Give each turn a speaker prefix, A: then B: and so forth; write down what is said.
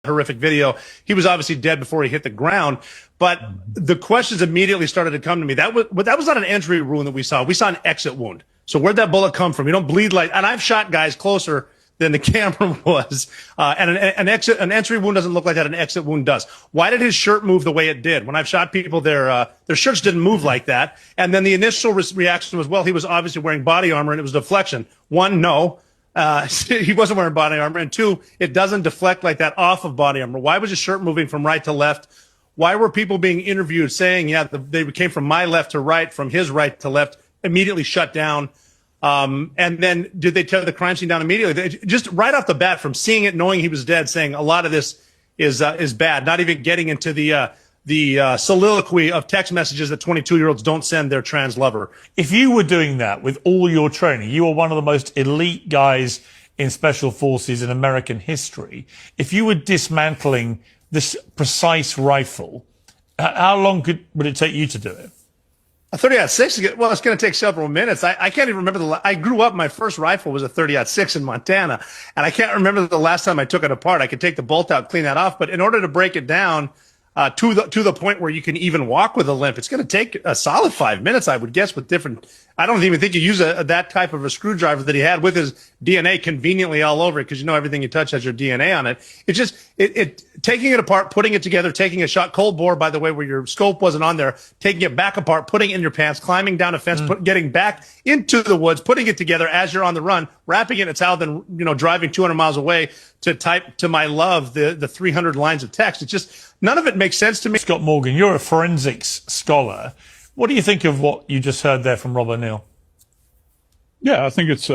A: horrific video. He was obviously dead before he hit the ground. But the questions immediately started to come to me. That was not an entry wound that we saw. We saw an exit wound. So where'd that bullet come from? You don't bleed like, and I've shot guys closer than the camera was. And an entry wound doesn't look like that. An exit wound does. Why did his shirt move the way it did? When I've shot people, their shirts didn't move like that. And then the initial reaction was, well, he was obviously wearing body armor and it was deflection. One, no. He wasn't wearing body armor. And two, it doesn't deflect like that off of body armor. Why was his shirt moving from right to left? Why were people being interviewed saying, yeah, they came from my left to right, from his right to left, immediately shut down? And then did they tear the crime scene down immediately? Just right off the bat, from seeing it, knowing he was dead, saying a lot of this is bad, not even getting into the soliloquy of text messages that 22-year-olds don't send their trans lover.
B: If you were doing that with all your training, you were one of the most elite guys in special forces in American history. If you were dismantling this precise rifle, how long would it take you to do it?
A: A 30-06, well, it's going to take several minutes. I can't even remember I grew up, my first rifle was a 30-06 in Montana, and I can't remember the last time I took it apart. I could take the bolt out, clean that off, but in order to break it down to the point where you can even walk with a limp, it's going to take a solid 5 minutes, I would guess, with different. I don't even think you use that type of a screwdriver that he had with his DNA conveniently all over it, because you know everything you touch has your DNA on it. It's just taking it apart, putting it together, taking a shot cold bore, by the way, where your scope wasn't on there, taking it back apart, putting it in your pants, climbing down a fence, getting back into the woods, putting it together as you're on the run, wrapping it in a towel, then driving 200 miles away to type to my love the 300 lines of text. It's just none of it makes sense to me.
B: Scott Morgan, you're a forensics scholar. What do you think of what you just heard there from Rob O'Neill?
C: Yeah, I think it's